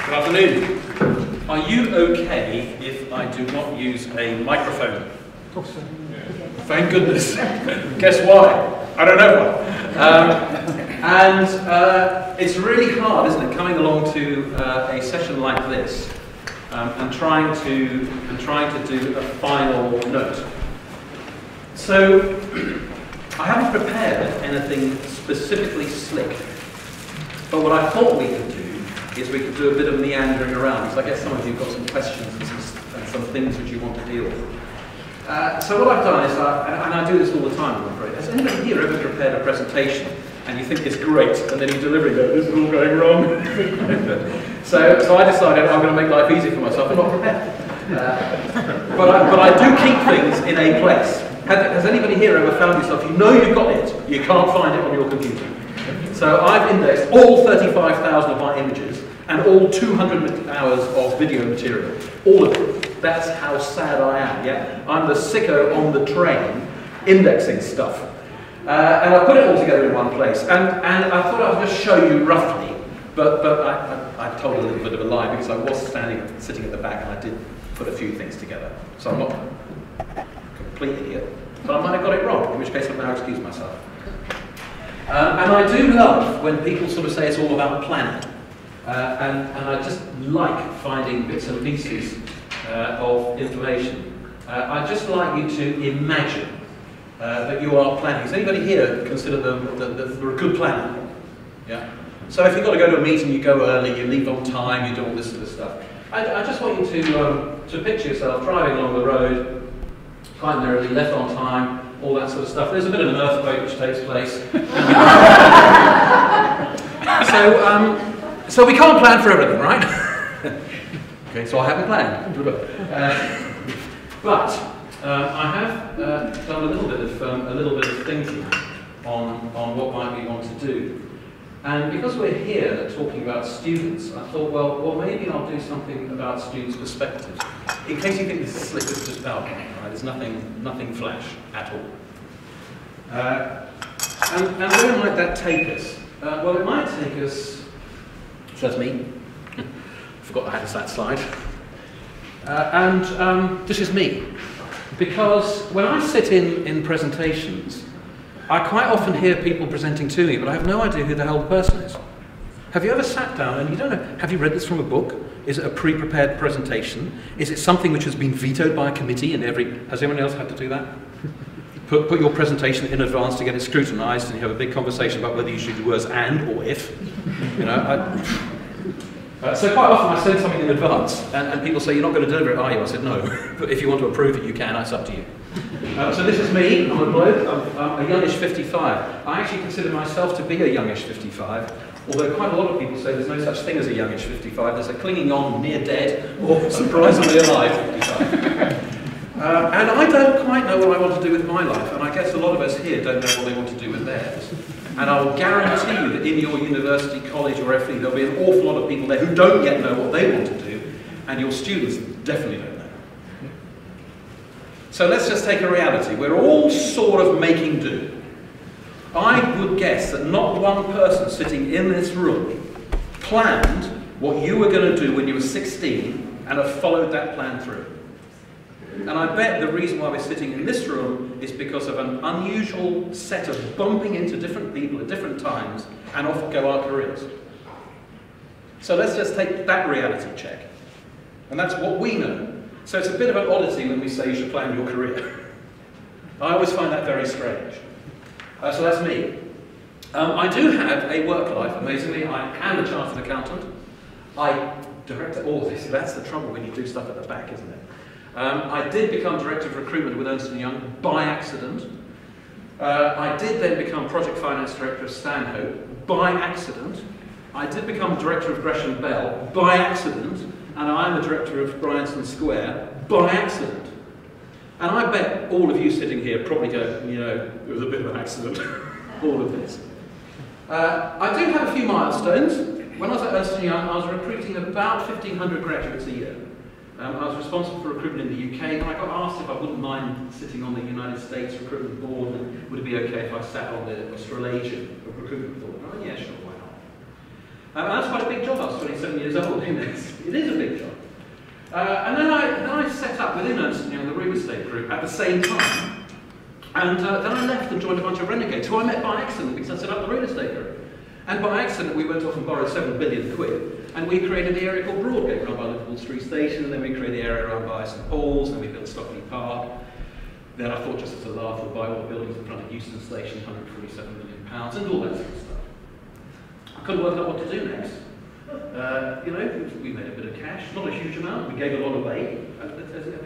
Good afternoon. Are you okay if I do not use a microphone? Of course. Thank goodness. Guess why? I don't know why. It's really hard, isn't it, coming along to a session like this and trying to do a final note. So I haven't prepared anything specifically slick, but what I thought we could do is we could do a bit of meandering around, because I guess some of you have got some questions and some things which you want to deal with. So what I've done is, and I do this all the time, I'm afraid. Has anybody here ever prepared a presentation and you think it's great, and then you deliver it, this is all going wrong? so I decided I'm going to make life easy for myself and not prepare. But I do keep things in a place. Has anybody here ever found yourself, you know you've got it, you can't find it on your computer? So I've indexed all 35,000 of my images and all 200 hours of video material. All of it. That's how sad I am, yeah? I'm the sicko on the train indexing stuff. And I put it all together in one place. And I thought I'd just show you roughly, but I told a little bit of a lie because I was sitting at the back and I did put a few things together. So I'm not a complete idiot, but I might have got it wrong, in which case I'll now excuse myself. And I do love when people sort of say it's all about planning. And I just like finding bits and pieces of information. I'd just like you to imagine that you are planning. Does anybody here consider that you're a good planner? Yeah? So if you've got to go to a meeting, you go early, you leave on time, you do all this sort of stuff. I just want you to picture yourself driving along the road, quite merrily, left on time, all that sort of stuff. There's a bit of an earthquake which takes place. So we can't plan for everything, right? Okay, so I haven't planned. But I have done a little bit of thinking on what might we want to do. And because we're here talking about students, I thought, well, maybe I'll do something about students' perspectives. In case you think this is slick, this is just PowerPoint, right? There's nothing flash at all. And where might that take us? Well, it might take us. So that's me. Forgot I had that slide. This is me. Because when I sit in presentations, I quite often hear people presenting to me, but I have no idea who the hell the person is. Have you ever sat down and you don't know, have you read this from a book? Is it a pre-prepared presentation? Is it something which has been vetoed by a committee in has anyone else had to do that? Put your presentation in advance to get it scrutinised and you have a big conversation about whether you should do words and or if. You know, so quite often I send something in advance and people say, you're not going to deliver it, are you? I said, no, but if you want to approve it, you can, that's up to you. So this is me, I'm a bloke, I'm a youngish 55. I actually consider myself to be a youngish 55, although quite a lot of people say there's no such thing as a youngish 55, there's a clinging on, near dead, or surprisingly alive 55. And I don't quite know what I want to do with my life, and I guess a lot of us here don't know what they want to do with theirs. And I'll guarantee you that in your university, college or FE, there'll be an awful lot of people there who don't yet know what they want to do, and your students definitely don't know. So let's just take a reality. We're all sort of making do. I would guess that not one person sitting in this room planned what you were going to do when you were 16 and have followed that plan through. And I bet the reason why we're sitting in this room is because of an unusual set of bumping into different people at different times, and off go our careers. So let's just take that reality check. And that's what we know. So it's a bit of an oddity when we say you should plan your career. I always find that very strange. So that's me. I do have a work life, amazingly. I am a chartered accountant. I direct all this. That's the trouble when you do stuff at the back, isn't it? I did become Director of Recruitment with Ernst & Young by accident. I did then become Project Finance Director of Stanhope by accident. I did become Director of Gresham Bell by accident, and I am the Director of Bryanston Sqaure by accident. And I bet all of you sitting here probably go, you know, it was a bit of an accident, all of this. I do have a few milestones. When I was at Ernst & Young, I was recruiting about 1,500 graduates a year. I was responsible for recruitment in the UK, and I got asked if I wouldn't mind sitting on the United States recruitment board, and would it be okay if I sat on the Australasian recruitment board? Oh yeah, sure, why And that's quite a big job. I was 27 years old. It is a big job. And then I set up within Ernst & Young the real estate group at the same time. And then I left and joined a bunch of renegades who I met by accident because I set up the real estate group. And by accident we went off and borrowed 7 billion quid. And we created the area called Broadgate, run by Liverpool Street Station. And then we created the area run by St Paul's. And then we built Stockley Park. Then I thought, just as a laugh, we'd buy all the buildings in front of Euston Station, £147 million, and all that sort of stuff. I couldn't work out what to do next. You know, we made a bit of cash, not a huge amount. We gave a lot away. Have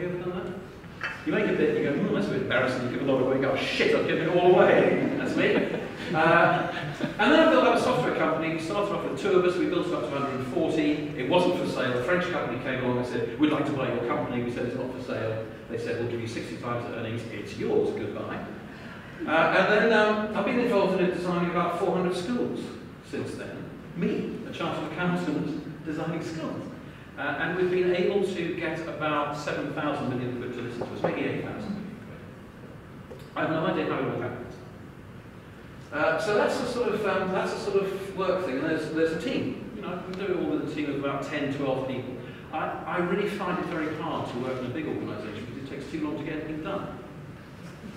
you ever done that? You make a bit, you go, that's a bit embarrassing. You give a lot away, you go, oh, shit, I've given it all away. That's me. And then I built up a software company. We started off with 2 of us. We built it up to 140. It wasn't for sale. A French company came along and said, we'd like to buy your company. We said, it's not for sale. They said, we'll give you 60 times the earnings. It's yours. Goodbye. And then I've been involved in designing about 400 schools since then. Me, a chartered accountant, designing schools. And we've been able to get about 7,000 million quid to listen to us, maybe 8,000 million quid. I have no idea how it all happened. So that's a sort of work thing. And there's a team. You know, I can do it all with a team of about 10, 12 people. I really find it very hard to work in a big organisation because it takes too long to get anything done.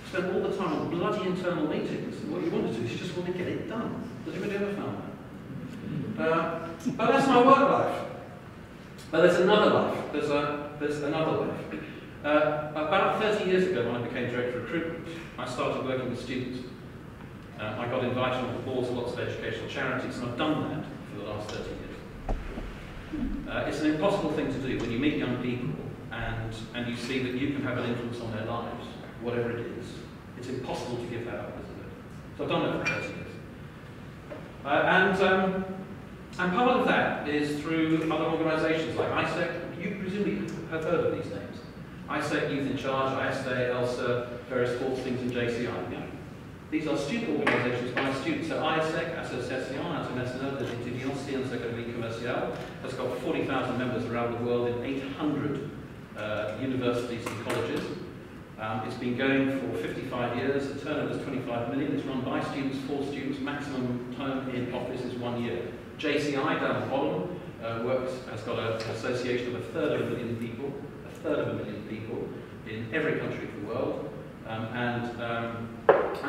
Spend all the time on bloody internal meetings, and what you want to do is you just want to get it done. Has anybody ever found that? But that's my work life. But there's another life. There's another life. About 30 years ago, when I became director of recruitment, I started working with students. I got invited on the boards of lots of educational charities, and I've done that for the last 30 years. It's an impossible thing to do when you meet young people and you see that you can have an influence on their lives, whatever it is. It's impossible to give that up, isn't it? So I've done that for 30 years. And part of that is through other organisations like ISEC. You presumably have heard of these names. ISEC, Youth in Charge, ISTA, ELSA, various sports things, and JCI. Yeah. These are student organisations by students. So ISEC, Association Internationale des Étudiants Sciences Économiques Commerciales, has got 40,000 members around the world in 800 universities and colleges. It's been going for 55 years. The turnover is 25 million. It's run by students, for students. Maximum time in office is 1 year. JCI down the bottom has got an association of a third of a million people in every country of the world. And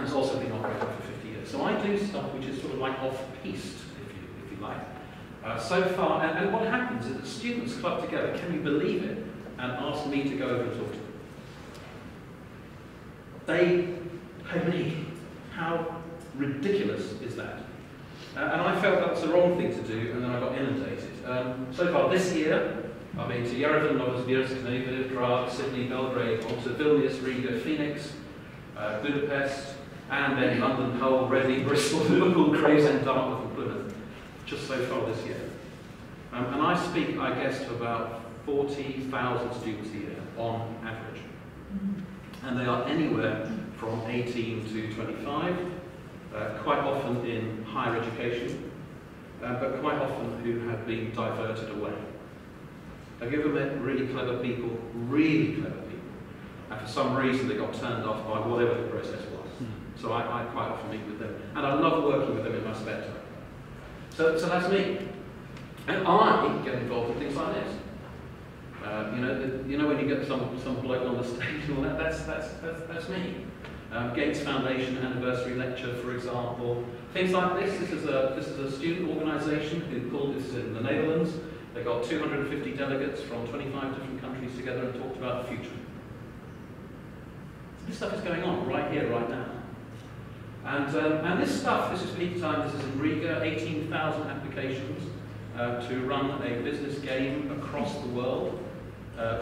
it's also been operating for 50 years. So I do stuff which is sort of like off-piste, if you like. So far, and what happens is that students club together, can you believe it, and ask me to go over and talk to them. They pay me. How ridiculous is that? And I felt that was the wrong thing to do, and then I got inundated. So far this year, I've been to Yerevan, Novosibirsk, Prague, Sydney, Belgrade, on to Vilnius, Riga, Phoenix, Budapest, and then London, Hull, Reading, Bristol, Liverpool, Gravesend, Dartmouth, and Plymouth, just so far this year. And I speak, I guess, to about 40,000 students a year, on average. And they are anywhere from 18 to 25, quite often in higher education, but quite often who have been diverted away. Have you ever met really clever people, and for some reason they got turned off by whatever the process was? So I quite often meet with them, and I love working with them in my spare time. So that's me. And I get involved in things like this. You know when you get some bloke on the stage and all that, that's me. Gates Foundation anniversary lecture, for example. Things like this. This is a student organisation who pulled this in the Netherlands. They got 250 delegates from 25 different countries together and talked about the future. So this stuff is going on right here, right now. And this stuff, this is peak time, this is in Riga, 18,000 applications to run a business game across the world,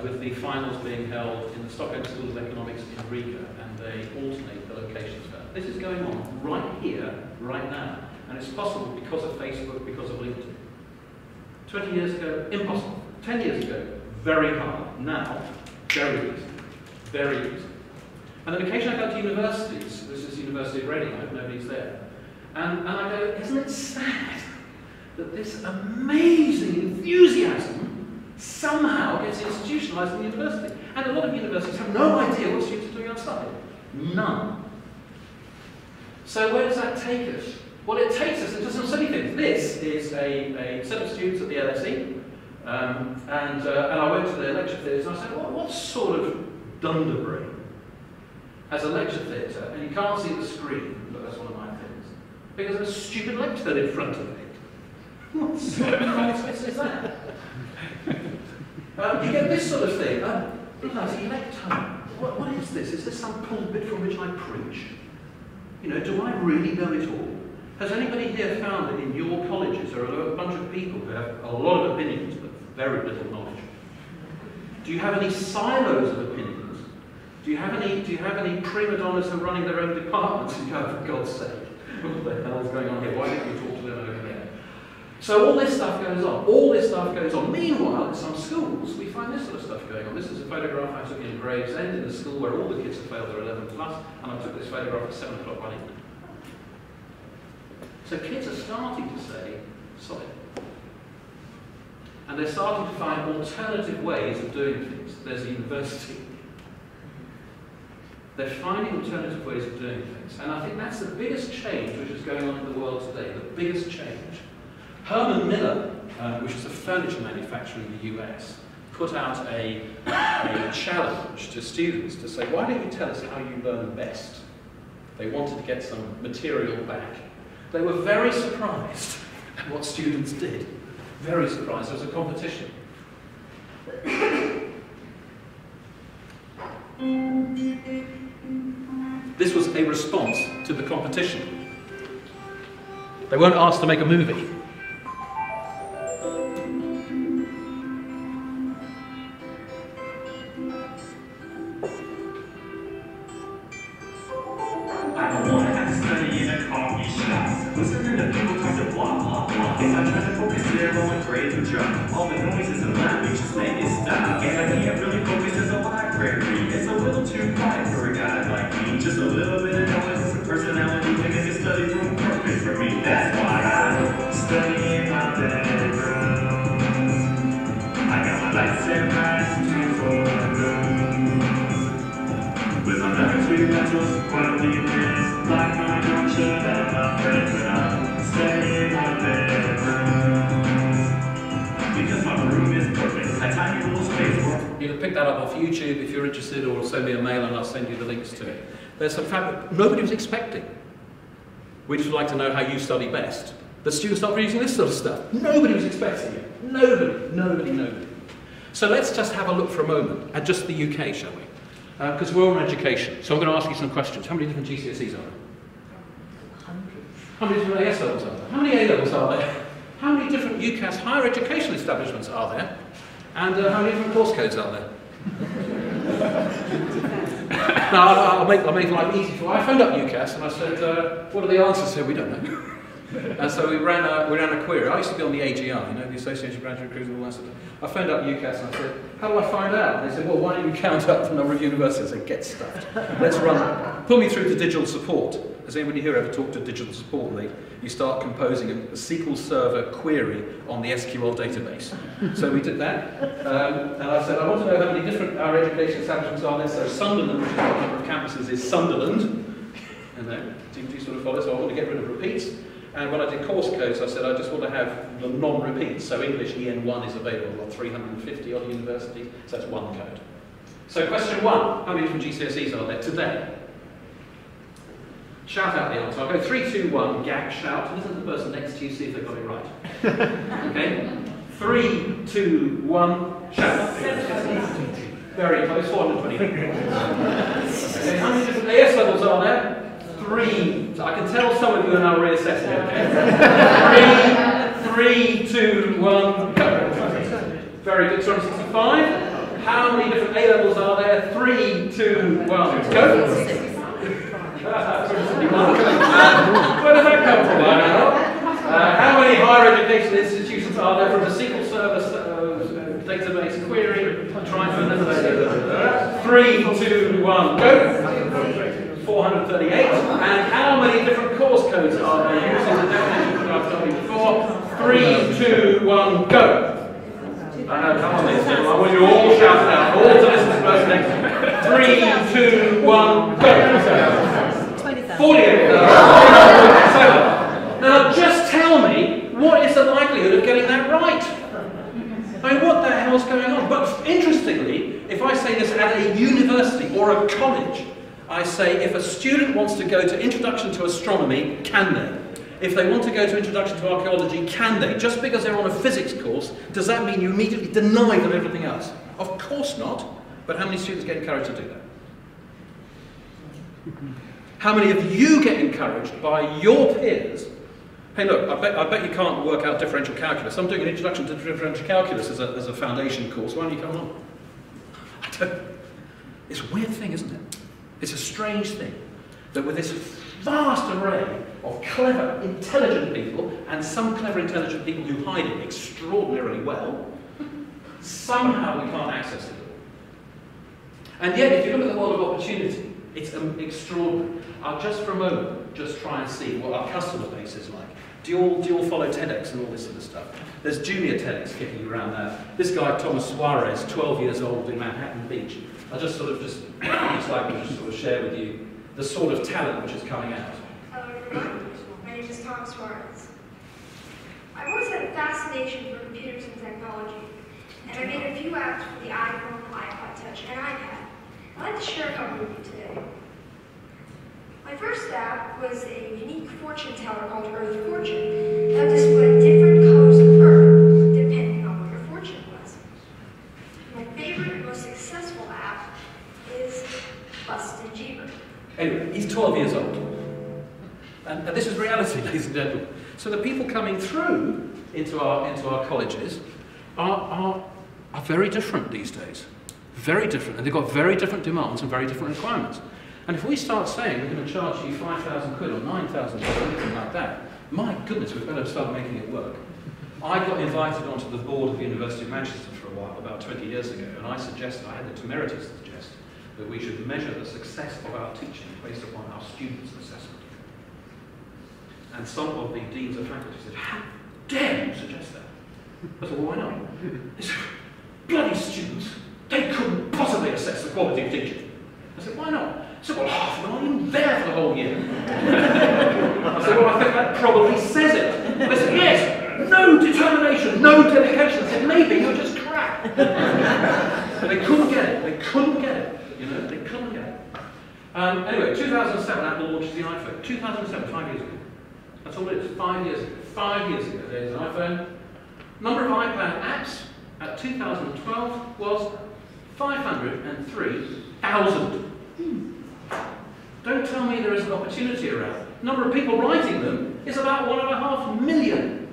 with the finals being held in the Stockholm School of Economics in Riga, and they alternate the locations there. This is going on right here, right now, and it's possible because of Facebook, because of LinkedIn. 20 years ago, impossible. 10 years ago, very hard. Now, very easy. Very easy. And then occasionally I go to universities. This is University of Reading, I hope nobody's there. And I go, isn't it sad that this amazing enthusiasm somehow gets institutionalized in the university? And a lot of universities have no idea what students are doing outside. None. So where does that take us? Well, it takes us into some silly things. This is a set of students at the LSE, and I went to their lecture theatres and I said, what sort of Dunderbury has a lecture theatre and you can't see the screen, but that's one of my things, because there's a stupid lectern in front of it. What sort of nonsense is that? You get this sort of thing. Bloody lectern. What is this? Is this some pulpit from which I preach? You know, do I really know it all? Has anybody here found that in your colleges there are a bunch of people who have a lot of opinions but very little knowledge? Do you have any silos of opinions? Do you have any prima donnas who are running their own departments? And you go, for God's sake, what the hell is going on here? Why don't you talk to them over there? So all this stuff goes on. All this stuff goes on. Meanwhile, in some schools, we find this sort of stuff going on. This is a photograph I took in Gravesend, in a school where all the kids have failed their 11 plus, and I took this photograph at 7 o'clock one evening. So kids are starting to say, sorry. And they're starting to find alternative ways of doing things. There's a university. They're finding alternative ways of doing things. And I think that's the biggest change which is going on in the world today, the biggest change. Herman Miller, which is a furniture manufacturer in the US, put out a challenge to students to say, why don't you tell us how you learn best? They wanted to get some material back. They were very surprised at what students did. Very surprised. There was a competition. This was a response to the competition. They weren't asked to make a movie. Listening to people talk to blah, blah, blah. If I try to focus, they're going crazy. All the noises and loud, just make it stop. And I can't really focus as a library. It's a little too quiet for a guy like me. Just a little bit of noise, personality, to make a study room perfect for me. That's why I study in my bedroom. I got my lights and lights to with my nerves, sweet metals, quality of this, like my junction and my friends when I stay in my bedroom. Because my room is perfect, a tiny little space. You can pick that up off YouTube if you're interested, or send me a mail and I'll send you the links to it. There's some fact that nobody was expecting. We'd just like to know how you study best. The students start producing this sort of stuff. Nobody was expecting it. Nobody. So let's just have a look for a moment at just the UK, shall we? Because we're all in education, so I'm going to ask you some questions. How many different GCSEs are there? Hundreds. How many different AS levels are there? How many A levels are there? How many different UCAS higher education establishments are there? And how many different course codes are there? Now, I'll make life easy for you. I phoned up UCAS and I said, what are the answers here? We don't know. And so we ran a query. I used to be on the AGI, you know, the Association of Graduate Recruiters and all that sort of stuff. I phoned up UCAS and I said, how do I find out? And they said, well, why don't you count up the number of universities? I said, get stuffed. Let's run. Pull me through to digital support. Has anybody here ever talked to digital support? And you start composing a SQL Server query on the SQL database. So we did that. And I said, I want to know how many different higher education establishments are there. So Sunderland, which is the number of campuses, is Sunderland. And do you sort of follow? So I want to get rid of repeats. And when I did course codes, I said I just want to have the non-repeats. So English EN1 is available on 350 odd universities, so that's one code. So question one, how many different GCSEs are there today? Shout out the answer. I'll go 3, 2, 1, gag, shout. Listen to the person next to you, see if they got it right. Okay? 3, 2, 1, shout. Very close, 420. Okay, how many different AS levels are there? 3. So I can tell some of you are now reassessing, okay? 3, 2, 1, go. Very good, 265. How many different A levels are there? 3, 2, 1, go. 271. Where did that come from? How many higher education institutions are there from the SQL Server database query? Trying to eliminate 3, 2, 1, go. 438. And how many different course codes are there using the definition that I've told you before? 3, 2, 1, go. I know, come on, I want you all shout it out. All to listen to the person next to me. 3, 2, 1, go. 48. I say, if a student wants to go to Introduction to Astronomy, can they? If they want to go to Introduction to Archaeology, can they? Just because they're on a physics course, does that mean you immediately deny them everything else? Of course not. But how many students get encouraged to do that? How many of you get encouraged by your peers? Hey look, I bet you can't work out differential calculus. I'm doing an Introduction to Differential Calculus as a foundation course. Why don't you come along? It's a weird thing, isn't it? It's a strange thing that with this vast array of clever, intelligent people, and some clever, intelligent people who hide it extraordinarily well, somehow we can't access it all. And yet, if you look at the world of opportunity, it's extraordinary. I'll just for a moment just try and see what our customer base is like. Do you all follow TEDx and all this sort of stuff? There's junior TEDx kicking around there. This guy, Sqaure, is 12 years old in Manhattan Beach. I just sort of just share with you the sort of talent which is coming out. Hello everyone, my name is Sqaure. I've always had a fascination for computers and technology, and I made a few apps for the iPhone, iPod Touch, and iPad. I'd like to share a couple with you today. My first app was a unique fortune teller called Earth Fortune that displayed different colors of Earth depending on what your fortune was. My favorite and most successful app is Bustin' Jeeber. Anyway, he's 12 years old. And this is reality, ladies and gentlemen. So the people coming through into our colleges are very different these days. Very different. And they've got very different demands and very different requirements. And if we start saying we're going to charge you 5,000 quid or 9,000 quid or anything like that, my goodness, we've got to start making it work. I got invited onto the board of the University of Manchester for a while, about 20 years ago, and I had the temerity to suggest that we should measure the success of our teaching based upon our students' assessment. And some of the deans of faculty said, how dare you suggest that? I said, well, why not? They said, bloody students, they couldn't possibly assess the quality of teaching. I said, why not? I said, well, half of them aren't even there for the whole year. I said, well, I think that probably says it. They said, yes, no determination, no dedication. I said, maybe you're just crap. They couldn't get it. They couldn't get it. You know, they couldn't get it. Anyway, 2007, Apple launches the iPhone. 2007, 5 years ago. That's all it is, 5 years ago. 5 years ago, there's an iPhone. Number of iPad apps at 2012 was 503,000. Don't tell me there isn't opportunity around. Number of people writing them is about 1.5 million.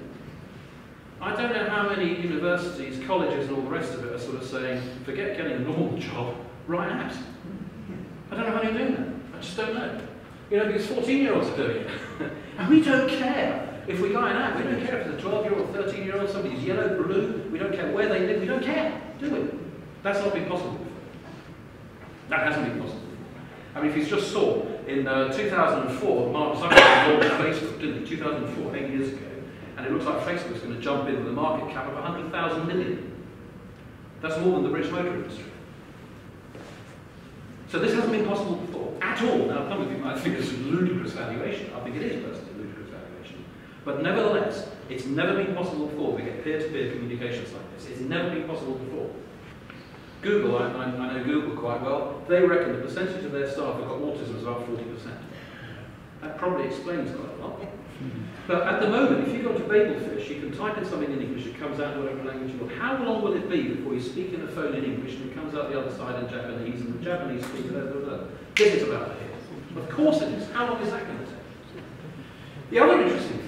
I don't know how many universities, colleges and all the rest of it are sort of saying, forget getting a normal job, write apps. I don't know how you're doing that. I just don't know. You know, because 14-year-olds are doing it. And we don't care if we buy an app. We don't care if it's a 12-year-old, 13-year-old, somebody's yellow, blue. We don't care where they live. We don't care, do we? That's not been possible before. That hasn't been possible. I mean, if you just saw, in 2004, Mark Zuckerberg launched Facebook, didn't he? 2004, 8 years ago. And it looks like Facebook's going to jump in with a market cap of 100,000 million. That's more than the British motor industry. So this hasn't been possible before, at all. Now, some of you might think it's a ludicrous valuation. I think it is personally a ludicrous valuation. But nevertheless, it's never been possible before to get peer-to-peer communications like this. It's never been possible before. Google, I know Google quite well, they reckon the percentage of their staff who've got autism is about 40%. That probably explains quite a lot. But at the moment, if you go to Babelfish, you can type in something in English, it comes out in whatever language you want. How long will it be before you speak in the phone in English and it comes out the other side in Japanese and the Japanese speaker, blah, blah, blah. This is about it here. Of course it is. How long is that going to take? The other interesting thing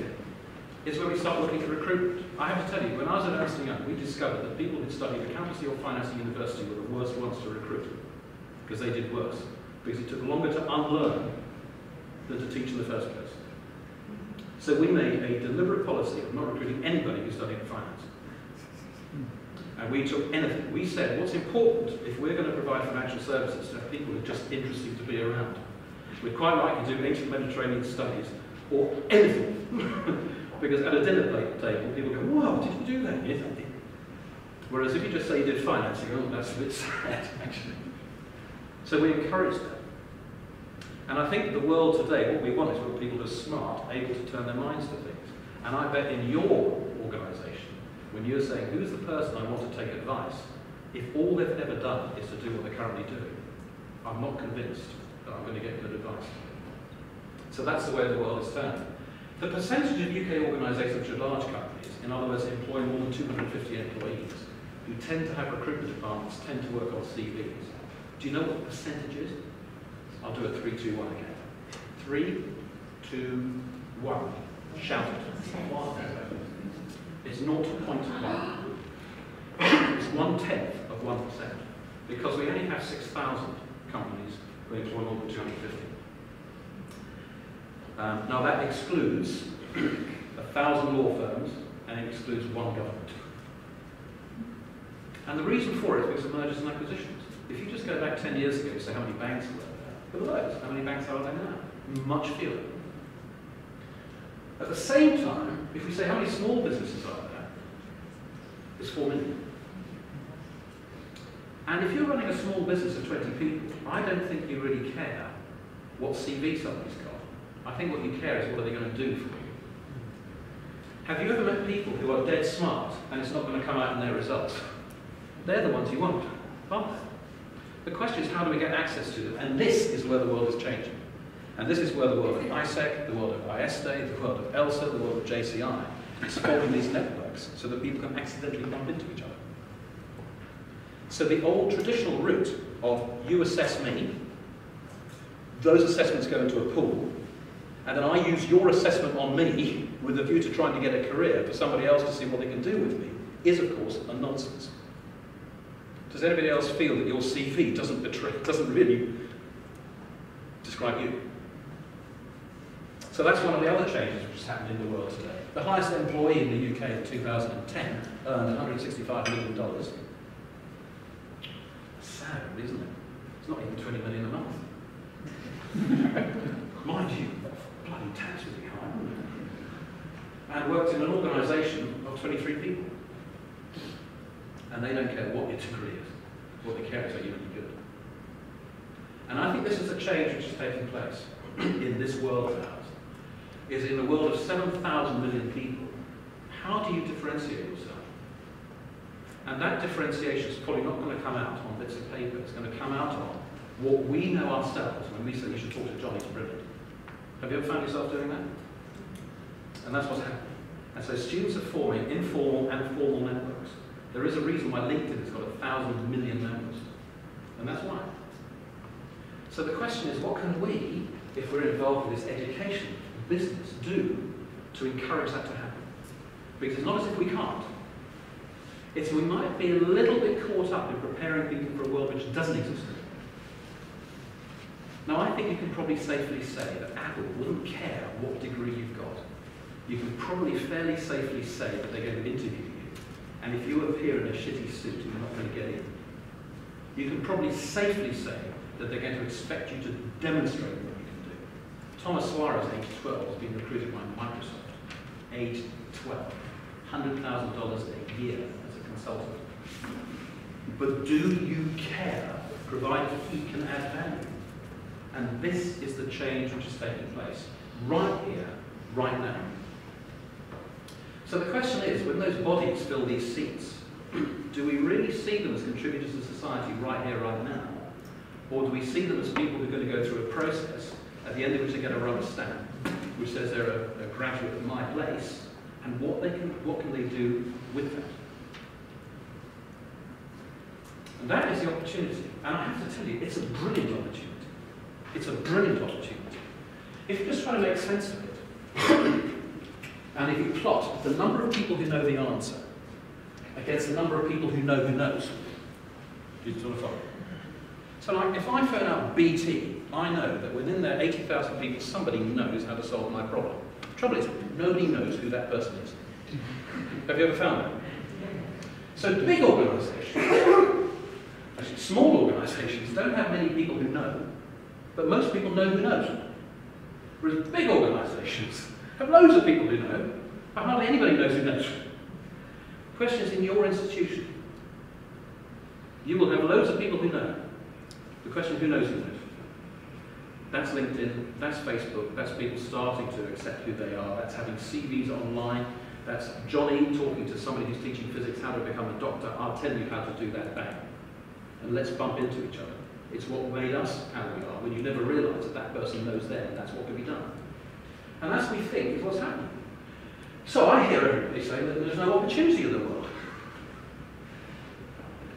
is when we start looking at recruitment. I have to tell you, when I was at Ernst & Young, we discovered that people who studied accountancy or finance at university were the worst ones to recruit, because they did worse, because it took longer to unlearn than to teach in the first place. So we made a deliberate policy of not recruiting anybody who studied finance. And we took anything. We said, what's important if we're going to provide financial services to have people who are just interesting to be around? We'd quite like to do ancient Mediterranean studies or anything. Because at a dinner table, people go, wow, did you do that? Yes, I did. Whereas if you just say you did finance, you go, oh, that's a bit sad, actually. So we encourage that. And I think the world today, what we want is for people who are smart, able to turn their minds to things. And I bet in your organisation, when you're saying, who's the person I want to take advice, if all they've ever done is to do what they're currently doing, I'm not convinced that I'm going to get good advice. So that's the way the world is turning. The percentage of UK organisations which are large companies, in other words, employ more than 250 employees, who tend to have recruitment departments, tend to work on CVs. Do you know what the percentage is? I'll do it 3, 2, 1 again. 3, 2, 1. Shout it. It's 0.1. It's 1/10 of 1%. Because we only have 6,000 companies who employ more than 250. Now that excludes 1,000 law firms and it excludes 1 government. And the reason for it is because of mergers and acquisitions. If you just go back 10 years ago and say how many banks were there, there were loads. How many banks are there now? Much fewer. At the same time, if we say how many small businesses are there, there's 4 million. And if you're running a small business of 20 people, I don't think you really care what CV somebody's got. I think what you care is what are they going to do for you. Have you ever met people who are dead smart and it's not going to come out in their results? They're the ones you want, aren't they? The question is how do we get access to them? And this is where the world is changing. And this is where the world of ISEC, the world of ISDE, the world of ELSA, the world of JCI is forming these networks so that people can accidentally bump into each other. So the old traditional route of you assess me, those assessments go into a pool, and then I use your assessment on me with a view to trying to get a career for somebody else to see what they can do with me, is of course a nonsense. Does anybody else feel that your CV doesn't really describe you? So that's one of the other changes which has happened in the world today. The highest employee in the UK in 2010 earned $165 million. Sad, isn't it? It's not even 20 million a month. Mind you, bloody tax would be high, wouldn't it? And worked in an organisation of 23 people. And they don't care what your degree is. What they care is are you really good. And I think this is a change which is taking place in this world of ours. Is in a world of 7,000 million people, how do you differentiate yourself? And that differentiation is probably not going to come out on bits of paper. It's going to come out on what we know ourselves when we say you should talk to Johnny, he's brilliant. Have you ever found yourself doing that? And that's what's happening. And so students are forming informal and formal networks. There is a reason why LinkedIn has got 1,000 million members. And that's why. So the question is, what can we, if we're involved with this education, business, do to encourage that to happen? Because it's not as if we can't. It's we might be a little bit caught up in preparing people for a world which doesn't exist. Now I think you can probably safely say that Apple wouldn't care what degree you've got. You can probably fairly safely say that they're going to interview you. And if you appear in a shitty suit, you're not going to get in. You can probably safely say that they're going to expect you to demonstrate what you can do. Thomas Sqaure, age 12, has been recruited by Microsoft. Age 12. $100,000 a year as a consultant. But do you care, provided he can add value? And this is the change which is taking place right here, right now. So the question is, when those bodies fill these seats, do we really see them as contributors to society right here, right now? Or do we see them as people who are going to go through a process at the end of which they get a rubber stamp, which says they're a graduate of my place, and what can they do with that? And that is the opportunity. And I have to tell you, it's a brilliant opportunity. It's a brilliant opportunity. If you're just trying to make sense of it, and if you plot the number of people who know the answer against the number of people who know who knows, you sort of follow. So like, if I phone out BT, I know that within their 80,000 people, somebody knows how to solve my problem. The trouble is, nobody knows who that person is. Have you ever found that? So big organisations, actually small organisations, don't have many people who know, but most people know who knows. Whereas big organisations have loads of people who know, but hardly anybody knows who knows. The question is, in your institution, you will have loads of people who know. The question is, who knows who knows? That's LinkedIn, that's Facebook, that's people starting to accept who they are, that's having CVs online, that's Johnny talking to somebody who's teaching physics how to become a doctor. I'll tell you how to do that, bang. And let's bump into each other. It's what made us how we are, when you never realise that that person knows them, and that's what can be done. And that's, we think, is what's happening. So I hear everybody saying that there's no opportunity in the world.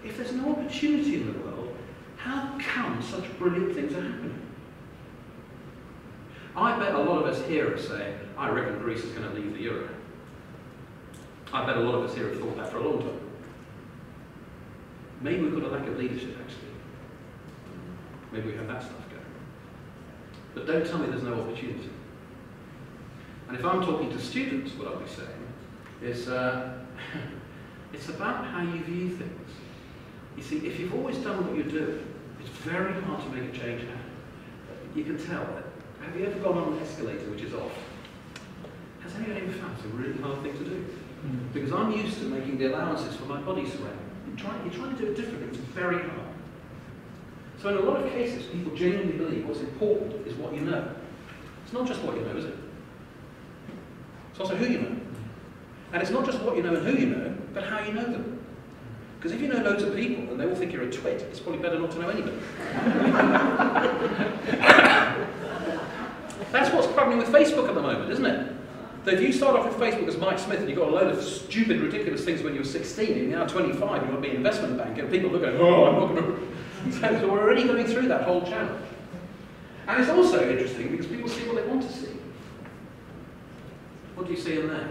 If there's no opportunity in the world, how come such brilliant things are happening? I bet a lot of us here are saying, I reckon Greece is going to leave the euro. I bet a lot of us here have thought that for a long time. Maybe we've got a lack of leadership, actually. Maybe we have that stuff going. But don't tell me there's no opportunity. And if I'm talking to students, what I'll be saying is, it's about how you view things. You see, if you've always done what you're doing, it's very hard to make a change happen. You can tell that. Have you ever gone on an escalator which is off? Has anyone ever found it's a really hard thing to do? Because I'm used to making the allowances for my body surrounding. You're trying to do it differently. It's very hard. So in a lot of cases, people genuinely believe what's important is what you know. It's not just what you know, is it? It's also who you know. And it's not just what you know and who you know, but how you know them. Because if you know loads of people and they all think you're a twit, it's probably better not to know anybody. That's what's happening with Facebook at the moment, isn't it? So if you start off with Facebook as Mike Smith and you've got a load of stupid, ridiculous things when you were 16, and you're now 25, you want to be an investment banker, and people look at, oh, I'm not going to... So we're already going through that whole channel. And it's also interesting because people see what they want to see. What do you see in there?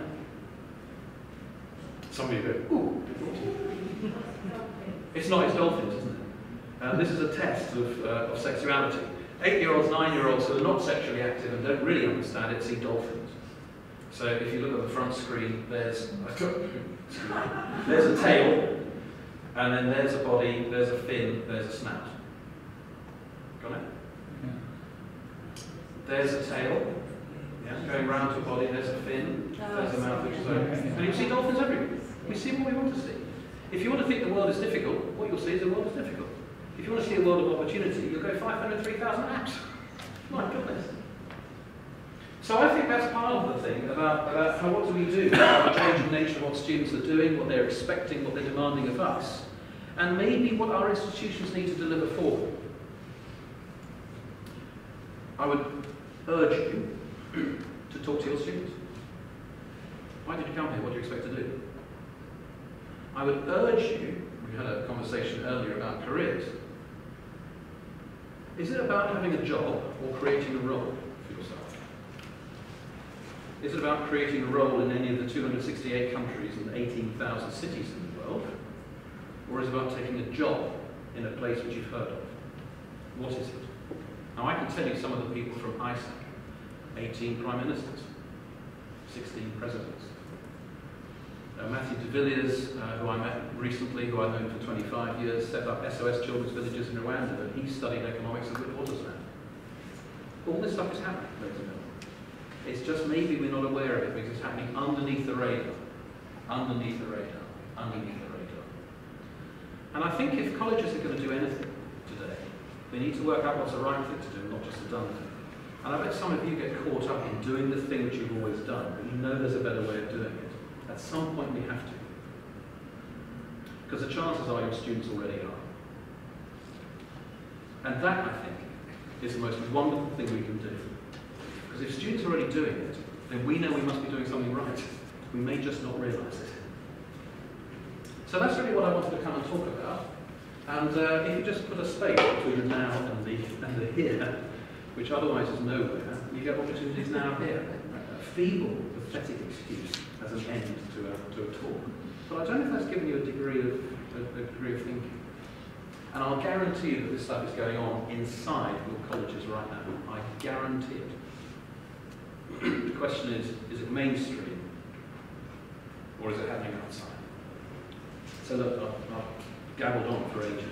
Some of you go, ooh. It's not, it's dolphins, isn't it? This is a test of sexuality. 8-year-olds, 9-year-olds who are not sexually active and don't really understand it see dolphins. So if you look at the front screen, there's a tail, and then there's a body, there's a fin, there's a snout. Got it? Yeah. There's a tail, yeah, going round to a body, there's a fin, there's a mouth which is open. And you see dolphins everywhere. We see what we want to see. If you want to think the world is difficult, what you'll see is the world is difficult. If you want to see a world of opportunity, you'll go 503,000 apps. My goodness. So I think that's part of the thing about how, what do we do about the changing nature of what students are doing, what they're expecting, what they're demanding of us, and maybe what our institutions need to deliver for them. I would urge you to talk to your students. Why did you come here? What do you expect to do? I would urge you, we had a conversation earlier about careers. Is it about having a job or creating a role for yourself? Is it about creating a role in any of the 268 countries and 18,000 cities in the world? Or is it about taking a job in a place which you've heard of? What is it? Now I can tell you some of the people from ISAC. 18 prime ministers, 16 presidents. Matthew de Villiers, who I met recently, who I've known for 25 years, set up SOS Children's Villages in Rwanda, and he studied economics at Witwatersrand. All this stuff is happening, ladies and gentlemen. It's just maybe we're not aware of it because it's happening underneath the radar. Underneath the radar. Underneath the radar. And I think if colleges are going to do anything today, they need to work out what's the right thing to do, not just a done thing. And I bet some of you get caught up in doing the thing which you've always done, but you know there's a better way of doing it. At some point we have to. Because the chances are your students already are. And that, I think, is the most wonderful thing we can do. Because if students are already doing it, then we know we must be doing something right. We may just not realise it. So that's really what I wanted to come and talk about. And if you just put a space between the now and the here, which otherwise is nowhere, you get opportunities now here. A feeble, pathetic excuse as an end to a talk. But I don't know if that's given you a degree of thinking. And I'll guarantee you that this stuff is going on inside your colleges right now. I guarantee it. The question is it mainstream? Or is it happening outside? So look, I've gabbled on for ages.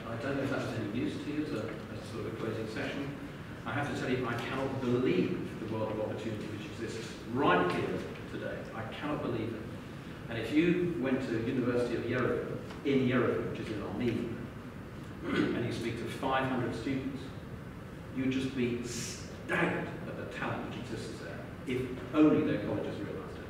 I don't know if that's any use to you as a sort of a closing session. I have to tell you, I cannot believe the world of opportunity which exists right here today. I cannot believe it. And if you went to the University of Yerevan, in Yerevan, which is in Armenia, and you speak to 500 students, you'd just be staggered at the talent which exists there, if only their colleges realised it.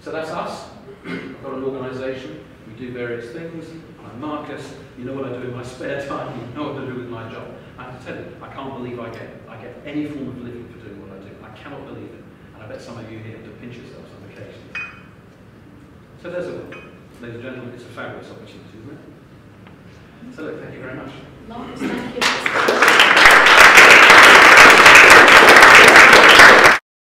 So that's us. I've got an organisation. We do various things. I'm Marcus, you know what I do in my spare time, you know what I do with my job. I have to tell you, I can't believe I get any form of living for doing what I do. I cannot believe it. And I bet some of you here have to pinch yourselves on occasions. So there's a one. Ladies and gentlemen, it's a fabulous opportunity, isn't it? So look, thank you very much. Marcus, thank you.